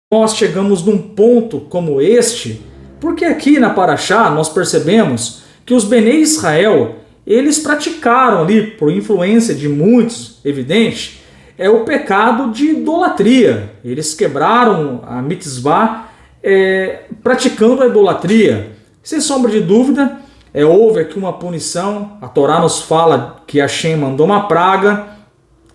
nós chegamos num ponto como este, porque aqui na Paraxá nós percebemos que os Benê Israel, eles praticaram ali, por influência de muitos, evidente, o pecado de idolatria. Eles quebraram a mitzvah praticando a idolatria. Sem sombra de dúvida, houve aqui uma punição. A Torá nos fala que Hashem mandou uma praga,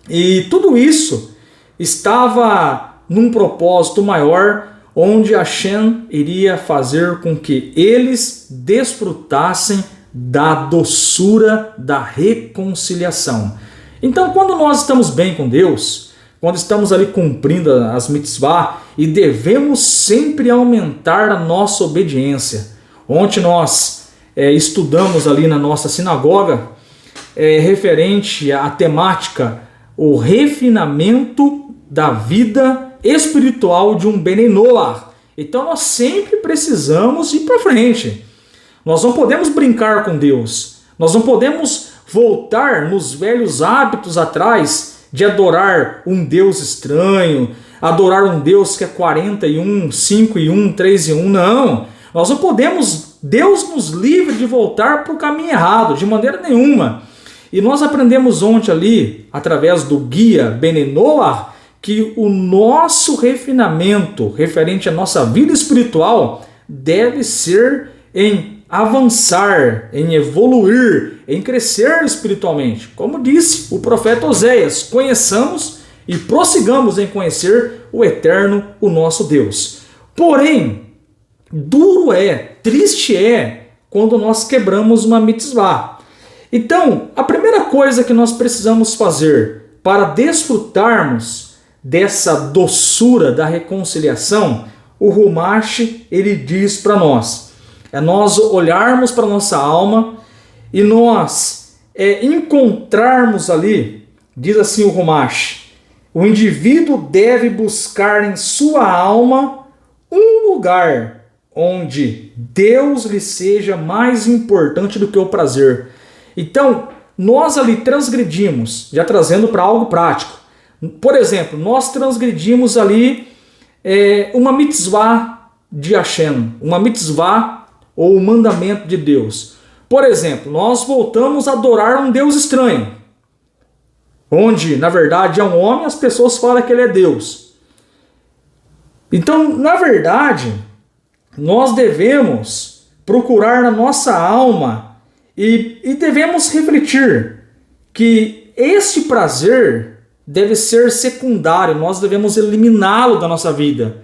e tudo isso estava num propósito maior, onde Hashem iria fazer com que eles desfrutassem da doçura da reconciliação. Então, quando nós estamos bem com Deus, quando estamos ali cumprindo as mitzvah, e devemos sempre aumentar a nossa obediência. Ontem nós estudamos ali na nossa sinagoga, referente à temática, o refinamento da vida espiritual de um Benei Noach. Então nós sempre precisamos ir para frente. Nós não podemos brincar com Deus. Nós não podemos voltar nos velhos hábitos atrás de adorar um Deus estranho, adorar um Deus que é 41, 5 e 1, 3 e 1. Não, nós não podemos. Deus nos livre de voltar para o caminho errado, de maneira nenhuma. E nós aprendemos ontem ali, através do guia Benei Noach, que o nosso refinamento referente à nossa vida espiritual deve ser em avançar, em evoluir, em crescer espiritualmente. Como disse o profeta Oséias, conheçamos e prossigamos em conhecer o eterno, o nosso Deus. Porém, duro triste quando nós quebramos uma mitzvah. Então, a primeira coisa que nós precisamos fazer para desfrutarmos dessa doçura da reconciliação, o Humash, ele diz para nós, nós olharmos para nossa alma e nós encontrarmos ali, diz assim o Humash, o indivíduo deve buscar em sua alma um lugar onde Deus lhe seja mais importante do que o prazer. Então, nós ali transgredimos, já trazendo para algo prático. Por exemplo, nós transgredimos ali uma mitzvah de Hashem, uma mitzvah ou um mandamento de Deus. Por exemplo, nós voltamos a adorar um Deus estranho, onde, na verdade, é um homem e as pessoas falam que ele é Deus. Então, na verdade, nós devemos procurar na nossa alma e devemos refletir que este prazer deve ser secundário, nós devemos eliminá-lo da nossa vida,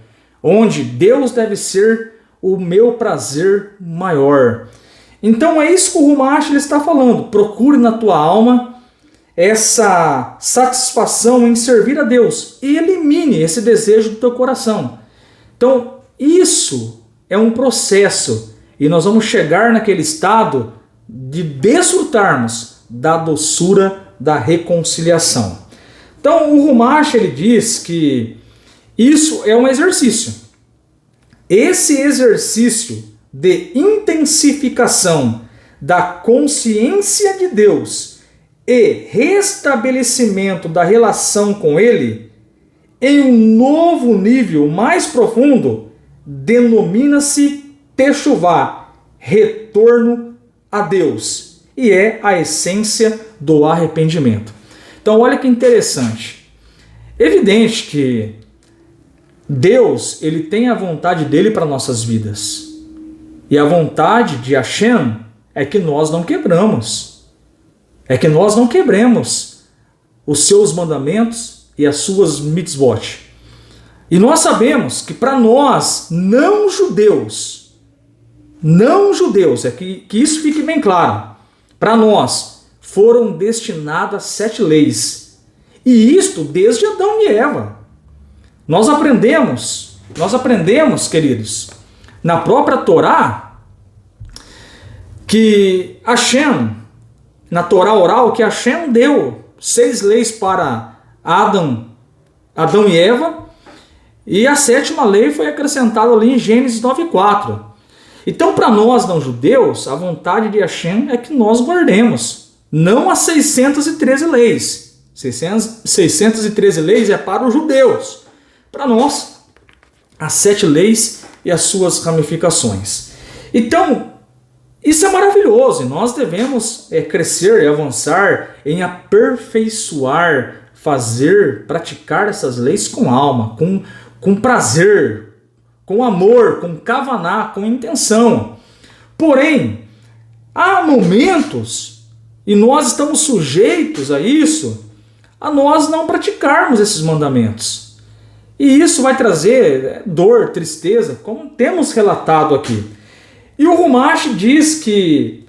onde Deus deve ser o meu prazer maior. Então é isso que o Humash está falando, procure na tua alma essa satisfação em servir a Deus e elimine esse desejo do teu coração. Então isso é um processo e nós vamos chegar naquele estado de desfrutarmos da doçura da reconciliação. Então o Humash, ele diz que isso é um exercício. Esse exercício de intensificação da consciência de Deus e restabelecimento da relação com Ele em um novo nível mais profundo denomina-se Teshuvá, retorno a Deus, e é a essência do arrependimento. Então olha que interessante. Evidente que Deus, ele tem a vontade dele para nossas vidas. E a vontade de Hashem é que nós não quebramos. É que nós não quebremos os seus mandamentos e as suas mitzvot. E nós sabemos que para nós, não judeus, que isso fique bem claro, para nós foram destinadas 7 leis. E isto desde Adão e Eva. Nós aprendemos, queridos, na própria Torá, que Hashem, na Torá oral, que Hashem deu 6 leis para Adão e Eva, e a 7ª lei foi acrescentada ali em Gênesis 9:4. Então, para nós não judeus, a vontade de Hashem é que nós guardemos, não as 613 leis. 613 leis é para os judeus. Para nós, as 7 leis e as suas ramificações. Então, isso é maravilhoso e nós devemos crescer e avançar em aperfeiçoar, fazer, praticar essas leis com alma, com prazer, com amor, com kavaná, com intenção. Porém, há momentos, e nós estamos sujeitos a isso, a nós não praticarmos esses mandamentos. E isso vai trazer dor, tristeza, como temos relatado aqui. E o Humash diz que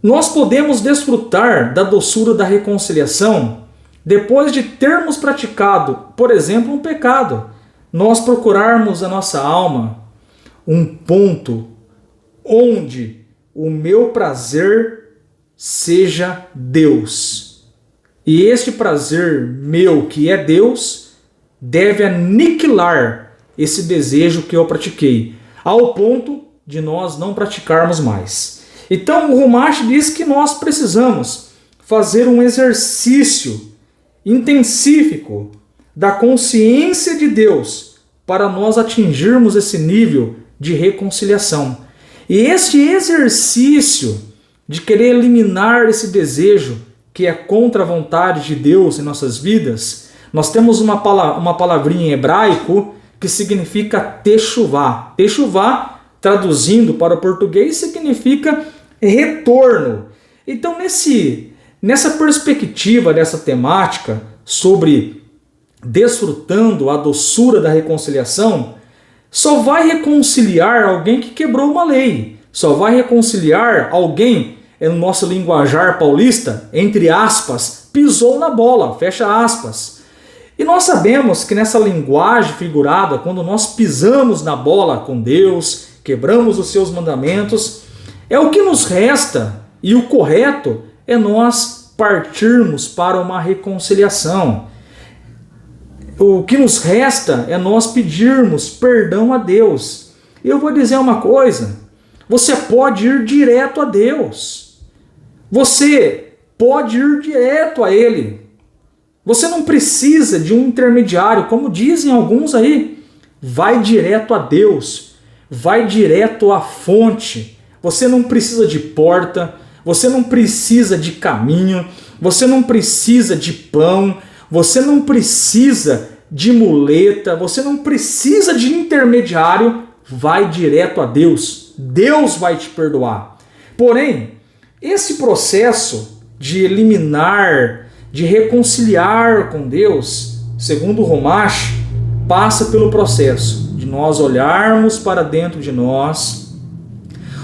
nós podemos desfrutar da doçura da reconciliação depois de termos praticado, por exemplo, um pecado. Nós procurarmos a nossa alma um ponto onde o meu prazer seja Deus. E este prazer meu, que é Deus, deve aniquilar esse desejo que eu pratiquei, ao ponto de nós não praticarmos mais. Então o Humash diz que nós precisamos fazer um exercício intensífico da consciência de Deus para nós atingirmos esse nível de reconciliação. E este exercício de querer eliminar esse desejo que é contra a vontade de Deus em nossas vidas, nós temos uma palavrinha em hebraico que significa techuvá. Techuvá, traduzindo para o português, significa retorno. Então, nessa perspectiva dessa temática sobre desfrutando a doçura da reconciliação, só vai reconciliar alguém que quebrou uma lei. Só vai reconciliar alguém, no nosso linguajar paulista, entre aspas, pisou na bola, fecha aspas. E nós sabemos que nessa linguagem figurada, quando nós pisamos na bola com Deus, quebramos os seus mandamentos, é o que nos resta, e o correto é nós partirmos para uma reconciliação. O que nos resta é nós pedirmos perdão a Deus. E eu vou dizer uma coisa, você pode ir direto a Deus. Você pode ir direto a Ele. Você não precisa de um intermediário, como dizem alguns aí. Vai direto a Deus. Vai direto à fonte. Você não precisa de porta. Você não precisa de caminho. Você não precisa de pão. Você não precisa de muleta. Você não precisa de intermediário. Vai direto a Deus. Deus vai te perdoar. Porém, esse processo de eliminar, de reconciliar com Deus, segundo o Humash, passa pelo processo de nós olharmos para dentro de nós,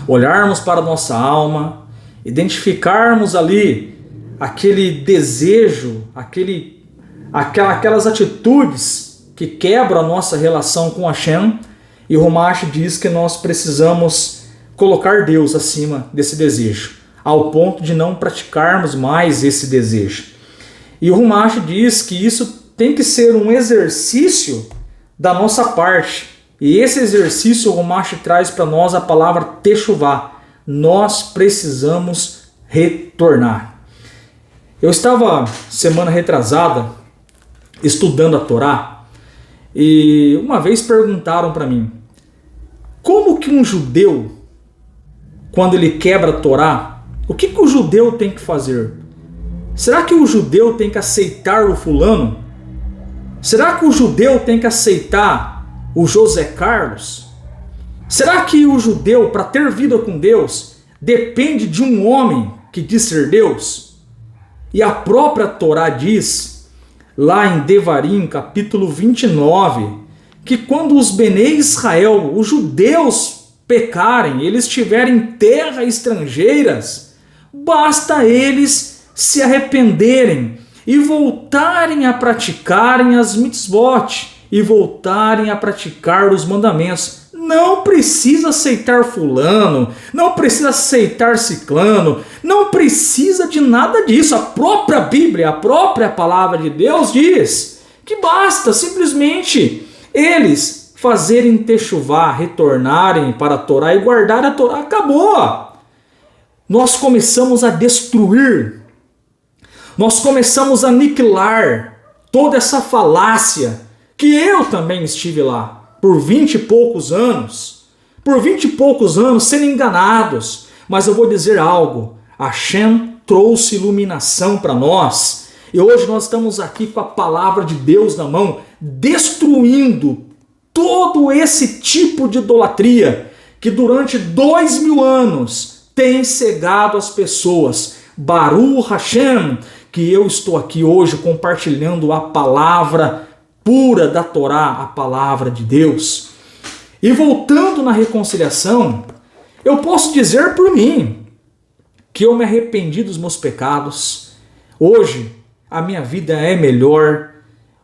olharmos para a nossa alma, identificarmos ali aquele desejo, aquelas atitudes que quebram a nossa relação com Hashem, e o Humash diz que nós precisamos colocar Deus acima desse desejo, ao ponto de não praticarmos mais esse desejo. E o Humash diz que isso tem que ser um exercício da nossa parte. E esse exercício o Humash traz para nós a palavra techuvá. Nós precisamos retornar. Eu estava semana retrasada estudando a Torá e uma vez perguntaram para mim: como que um judeu, quando ele quebra a Torá, o que o judeu tem que fazer? Será que o judeu tem que aceitar o fulano? Será que o judeu tem que aceitar o José Carlos? Será que o judeu, para ter vida com Deus, depende de um homem que diz ser Deus? E a própria Torá diz, lá em Devarim, capítulo 29, que quando os Benei Israel, os judeus, pecarem, eles estiverem em terras estrangeiras, basta eles se arrependerem e voltarem a praticarem as mitzvot e voltarem a praticar os mandamentos. Não precisa aceitar fulano, não precisa aceitar ciclano, não precisa de nada disso. A própria Bíblia, a própria palavra de Deus diz que basta simplesmente eles fazerem techuvá, retornarem para a Torá e guardar a Torá. Acabou! Nós começamos a destruir, nós começamos a aniquilar toda essa falácia que eu também estive lá. por 20 e poucos anos, sendo enganados. Mas eu vou dizer algo, Hashem trouxe iluminação para nós, e hoje nós estamos aqui com a palavra de Deus na mão, destruindo todo esse tipo de idolatria que durante 2000 anos tem cegado as pessoas. Baruch Hashem, que eu estou aqui hoje compartilhando a palavra pura da Torá, a palavra de Deus. E voltando na reconciliação, eu posso dizer por mim que eu me arrependi dos meus pecados. Hoje a minha vida é melhor,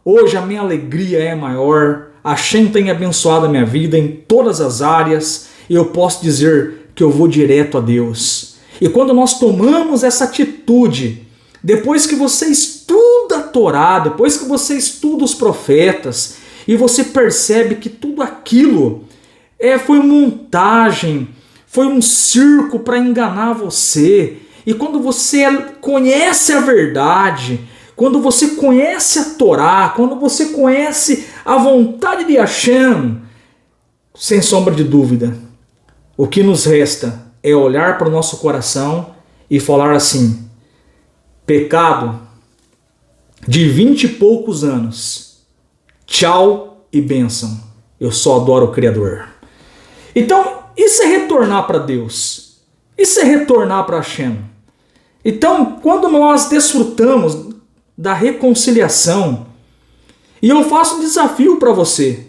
hoje a minha alegria é maior, Hashem tem abençoado a minha vida em todas as áreas, e eu posso dizer que eu vou direto a Deus. E quando nós tomamos essa atitude, depois que você estuda a Torá, depois que você estuda os profetas, e você percebe que tudo aquilo foi montagem, foi um circo para enganar você, e quando você conhece a verdade, quando você conhece a Torá, quando você conhece a vontade de Hashem, sem sombra de dúvida, o que nos resta é olhar para o nosso coração e falar assim: pecado de 20 e poucos anos, tchau e bênção, eu só adoro o Criador. Então, isso é retornar para Deus, isso é retornar para Hashem. Então, quando nós desfrutamos da reconciliação, e eu faço um desafio para você,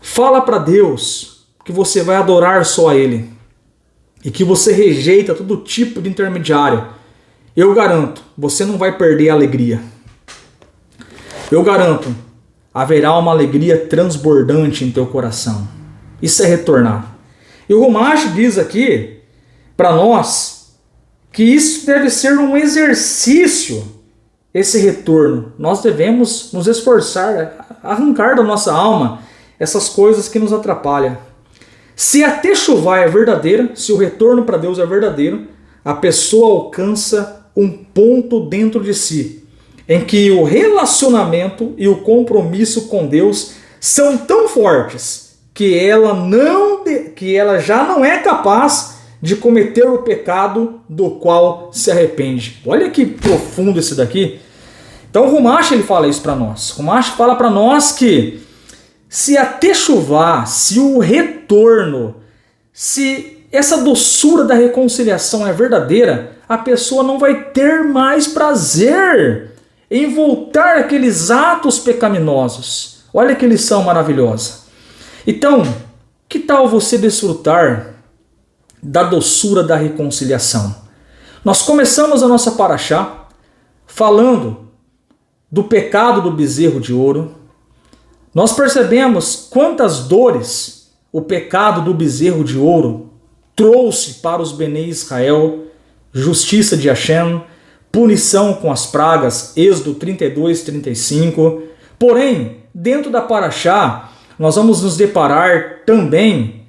fala para Deus que você vai adorar só a Ele, e que você rejeita todo tipo de intermediário. Eu garanto, você não vai perder a alegria. Eu garanto, haverá uma alegria transbordante em teu coração. Isso é retornar. E o Rumash diz aqui para nós que isso deve ser um exercício, esse retorno. Nós devemos nos esforçar, arrancar da nossa alma essas coisas que nos atrapalham. Se a techuvá é verdadeira, se o retorno para Deus é verdadeiro, a pessoa alcança um ponto dentro de si, em que o relacionamento e o compromisso com Deus são tão fortes que ela já não é capaz de cometer o pecado do qual se arrepende. Olha que profundo isso daqui. Então o Rumash ele fala isso para nós. O Rumash fala para nós que se a techuvá, se o retorno, se essa doçura da reconciliação é verdadeira, a pessoa não vai ter mais prazer em voltar àqueles atos pecaminosos. Olha que lição maravilhosa. Então, que tal você desfrutar da doçura da reconciliação? Nós começamos a nossa paraxá falando do pecado do bezerro de ouro. Nós percebemos quantas dores o pecado do bezerro de ouro trouxe para os Benei Israel: justiça de Hashem, punição com as pragas, Êxodo 32, 35. Porém, dentro da paraxá, nós vamos nos deparar também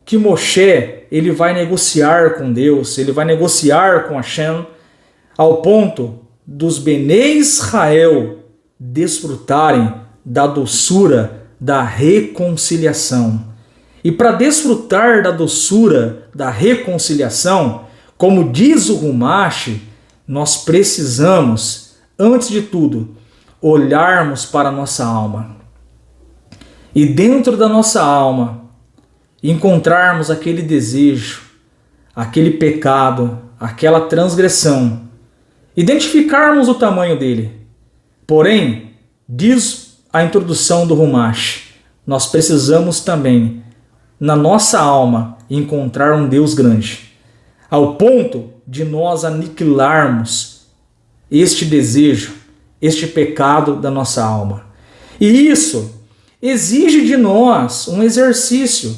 que Moshe ele vai negociar com Deus, ele vai negociar com Hashem, ao ponto dos Benei Israel desfrutarem da doçura da reconciliação. E para desfrutar da doçura da reconciliação, como diz o Rumash, nós precisamos, antes de tudo, olharmos para a nossa alma. E dentro da nossa alma, encontrarmos aquele desejo, aquele pecado, aquela transgressão, identificarmos o tamanho dele. Porém, diz a introdução do Rumash, nós precisamos também, na nossa alma, encontrar um Deus grande, ao ponto de nós aniquilarmos este desejo, este pecado da nossa alma. E isso exige de nós um exercício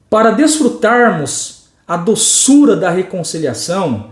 para desfrutarmos a doçura da reconciliação.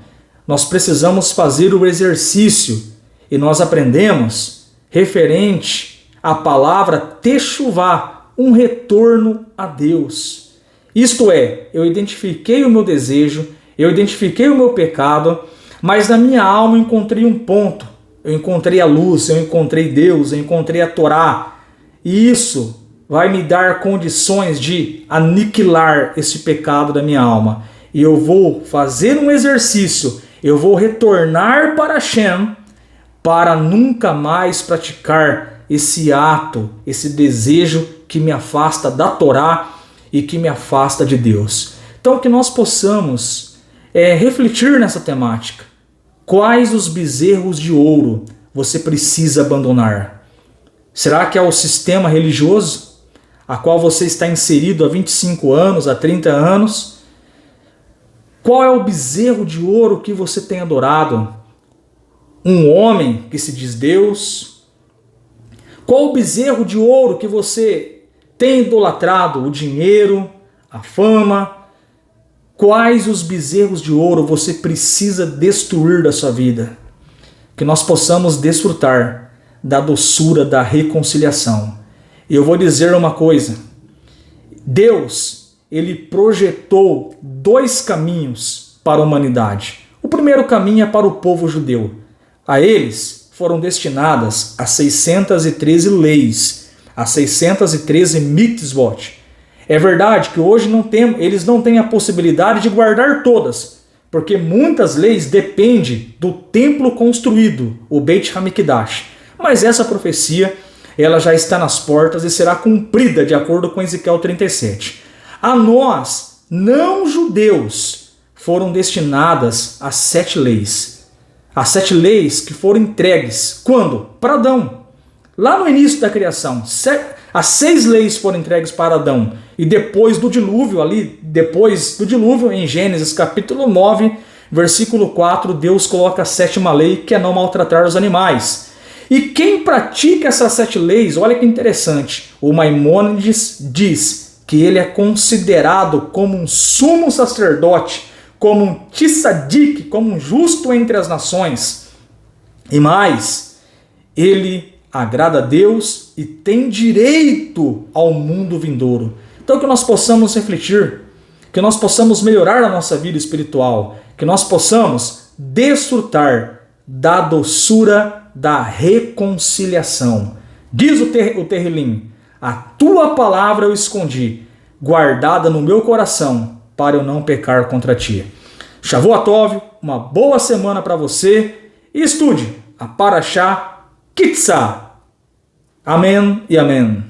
Nós precisamos fazer o exercício e nós aprendemos referente à palavra techuvá, um retorno a Deus. Isto é, eu identifiquei o meu desejo, eu identifiquei o meu pecado, mas na minha alma eu encontrei um ponto, eu encontrei a luz, eu encontrei Deus, eu encontrei a Torá. E isso vai me dar condições de aniquilar esse pecado da minha alma. E eu vou fazer um exercício, eu vou retornar para Hashem para nunca mais praticar esse ato, esse desejo que me afasta da Torá e que me afasta de Deus. Então que nós possamos refletir nessa temática. Quais os bezerros de ouro você precisa abandonar? Será que é o sistema religioso a qual você está inserido há 25 anos, há 30 anos? Qual é o bezerro de ouro que você tem adorado? Um homem que se diz Deus? Qual o bezerro de ouro que você tem idolatrado? O dinheiro, a fama? Quais os bezerros de ouro você precisa destruir da sua vida? Que nós possamos desfrutar da doçura da reconciliação. E eu vou dizer uma coisa. Deus, ele projetou 2 caminhos para a humanidade. O primeiro caminho é para o povo judeu. A eles foram destinadas as 613 leis, as 613 mitzvot. É verdade que hoje eles não têm a possibilidade de guardar todas, porque muitas leis dependem do templo construído, o Beit HaMikdash. Mas essa profecia ela já está nas portas e será cumprida de acordo com Ezequiel 37. A nós, não judeus, foram destinadas as 7 leis. As 7 leis que foram entregues. Quando? Para Adão. Lá no início da criação. As 6 leis foram entregues para Adão. E depois do dilúvio, em Gênesis capítulo 9, versículo 4, Deus coloca a 7ª lei, que é não maltratar os animais. E quem pratica essas 7 leis, olha que interessante, o Maimônides diz que ele é considerado como um sumo sacerdote, como um tzadik, como um justo entre as nações. E mais, ele agrada a Deus e tem direito ao mundo vindouro. Então que nós possamos refletir, que nós possamos melhorar a nossa vida espiritual, que nós possamos desfrutar da doçura da reconciliação. Diz o Terrilim: a tua palavra eu escondi, guardada no meu coração, para eu não pecar contra ti. Shavua Tov, uma boa semana para você e estude a Parashá Kitzá. Amém e amém.